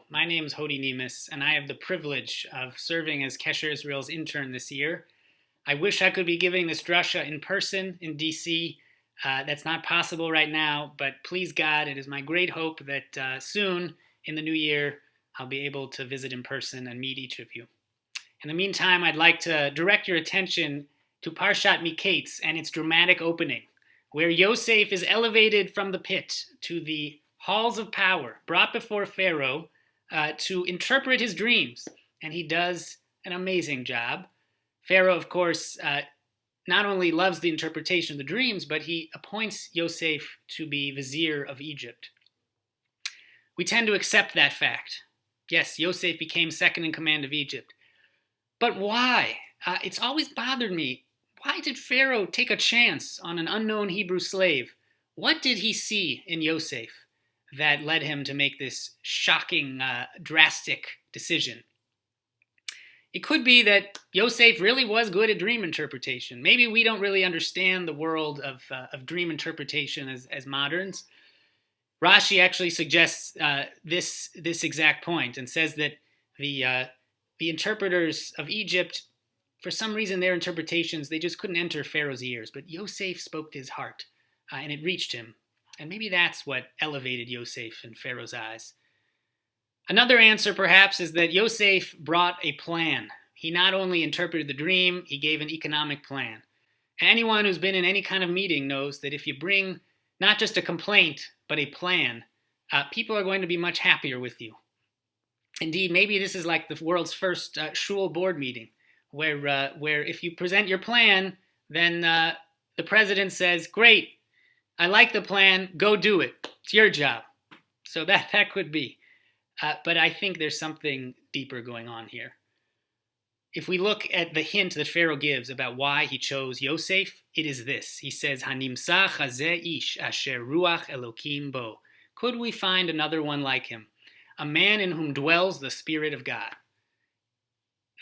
My name is Hodi Nemus, and I have the privilege of serving as Kesher Israel's intern this year. I wish I could be giving this drasha in person in DC. That's not possible right now, but please God, it is my great hope that soon in the new year I'll be able to visit in person and meet each of you. In the meantime, I'd like to direct your attention to Parshat Miketz and its dramatic opening, where Yosef is elevated from the pit to the halls of power, brought before Pharaoh to interpret his dreams. And he does an amazing job. Pharaoh, of course, not only loves the interpretation of the dreams, but he appoints Yosef to be vizier of Egypt. We tend to accept that fact. Yes, Yosef became second in command of Egypt. But why? It's always bothered me. Why did Pharaoh take a chance on an unknown Hebrew slave? What did he see in Yosef that led him to make this shocking, drastic decision? It could be that Yosef really was good at dream interpretation. Maybe we don't really understand the world of dream interpretation as moderns. Rashi actually suggests this exact point and says that the interpreters of Egypt, for some reason, their interpretations, they just couldn't enter Pharaoh's ears. But Yosef spoke to his heart, and it reached him. And maybe that's what elevated Yosef in Pharaoh's eyes. Another answer, perhaps, is that Yosef brought a plan. He not only interpreted the dream, he gave an economic plan. And anyone who's been in any kind of meeting knows that if you bring not just a complaint, but a plan, people are going to be much happier with you. Indeed, maybe this is like the world's first shul board meeting, where if you present your plan, then the president says, "Great, I like the plan, go do it. It's your job." So that could be. But I think there's something deeper going on here. If we look at the hint that Pharaoh gives about why he chose Yosef, it is this. He says, "Hanimsa chazeh ish asher ruach Elokim bo." Could we find another one like him? A man in whom dwells the Spirit of God.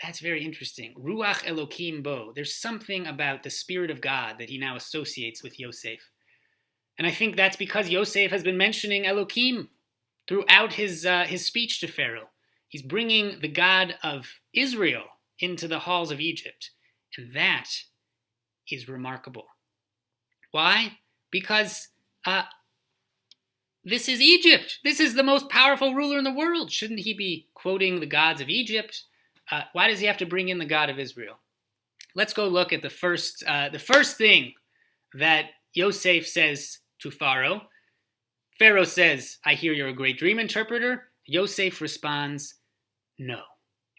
That's very interesting. Ruach Elokim bo. There's something about the Spirit of God that he now associates with Yosef. And I think that's because Yosef has been mentioning Elokim throughout his speech to Pharaoh. He's bringing the God of Israel into the halls of Egypt. And that is remarkable. Why? Because this is Egypt. This is the most powerful ruler in the world. Shouldn't he be quoting the gods of Egypt? Why does he have to bring in the God of Israel? Let's go look at the first thing that Yosef says to Pharaoh. Pharaoh says, "I hear you're a great dream interpreter." Yosef responds, "No.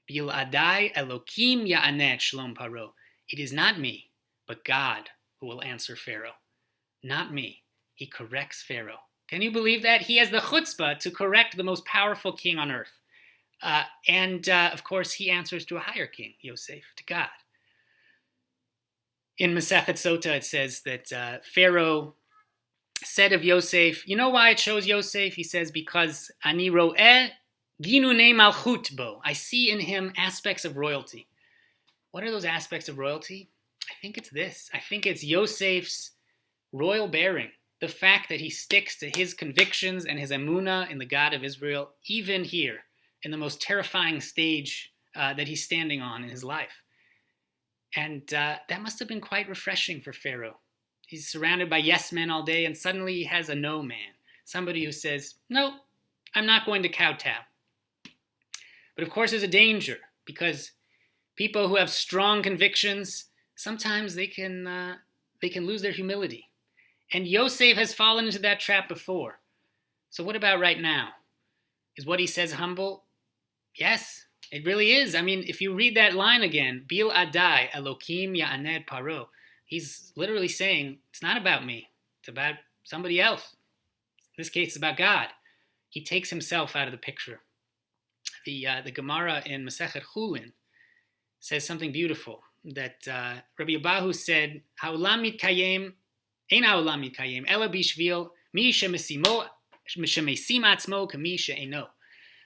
Bil adai Elokim ya'anet shlom paro. It is not me, but God who will answer Pharaoh. Not me." He corrects Pharaoh. Can you believe that? He has the chutzpah to correct the most powerful king on earth. And of course, he answers to a higher king, Yosef, to God. In Masechet Sota, it says that Pharaoh said of Yosef, you know why it shows Yosef? He says, because ani ro'eh ginunei malchut bo. I see in him aspects of royalty. What are those aspects of royalty? I think it's this. I think it's Yosef's royal bearing. The fact that he sticks to his convictions and his emunah in the God of Israel, even here, in the most terrifying stage that he's standing on in his life. And that must have been quite refreshing for Pharaoh. He's surrounded by yes men all day, and suddenly he has a no man. Somebody who says, no, I'm not going to kowtow. But of course there's a danger, because people who have strong convictions, sometimes they can lose their humility. And Yosef has fallen into that trap before. So what about right now? Is what he says humble? Yes, it really is. I mean, if you read that line again, Bil adai Elokim ya'aned paro, he's literally saying, it's not about me. It's about somebody else. In this case, it's about God. He takes himself out of the picture. The Gemara in Masechet Chulin says something beautiful, that Rabbi Abahu said, Ha'olam mitkayem, ein ha'olam mitkayem, ela bishvil, mi shemesim atzmo k'mi she'eno.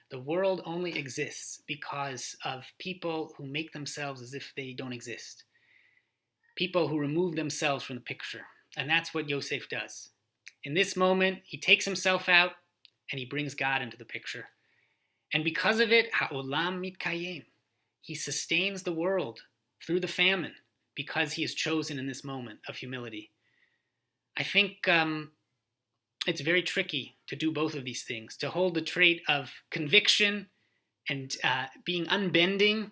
The world only exists because of people who make themselves as if they don't exist. People who remove themselves from the picture. And that's what Yosef does. In this moment, he takes himself out and he brings God into the picture. And because of it, ha'olam mitkayem. He sustains the world through the famine because he is chosen in this moment of humility. I think it's very tricky to do both of these things, to hold the trait of conviction and being unbending,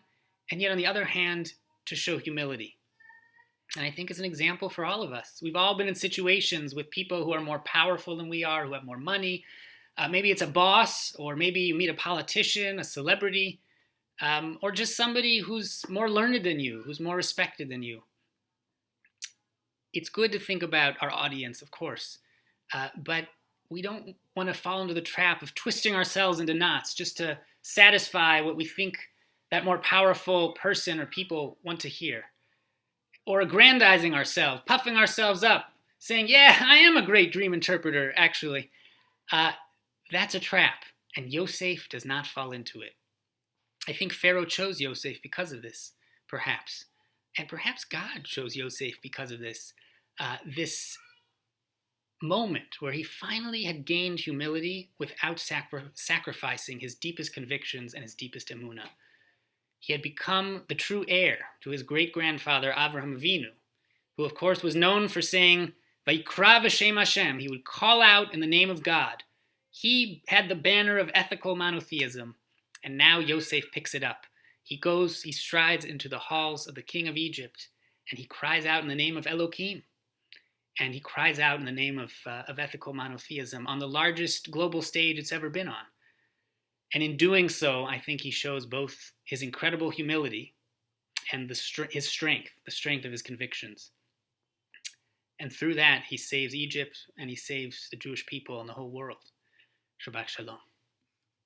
and yet on the other hand, to show humility. And I think it's an example for all of us. We've all been in situations with people who are more powerful than we are, who have more money. Maybe it's a boss, or maybe you meet a politician, a celebrity, or just somebody who's more learned than you, who's more respected than you. It's good to think about our audience, of course, but we don't want to fall into the trap of twisting ourselves into knots just to satisfy what we think that more powerful person or people want to hear. Or aggrandizing ourselves, puffing ourselves up, saying, yeah, I am a great dream interpreter, actually. That's a trap, and Yosef does not fall into it. I think Pharaoh chose Yosef because of this, perhaps. And perhaps God chose Yosef because of this. This moment where he finally had gained humility without sacrificing his deepest convictions and his deepest emunah. He had become the true heir to his great-grandfather Avraham Avinu, who of course was known for saying, Vayikra v'shem Hashem, he would call out in the name of God. He had the banner of ethical monotheism, and now Yosef picks it up. He strides into the halls of the king of Egypt, and he cries out in the name of Elohim. And he cries out in the name of ethical monotheism on the largest global stage it's ever been on. And in doing so, I think he shows both his incredible humility and his strength, the strength of his convictions. And through that, he saves Egypt and he saves the Jewish people and the whole world. Shabbat Shalom.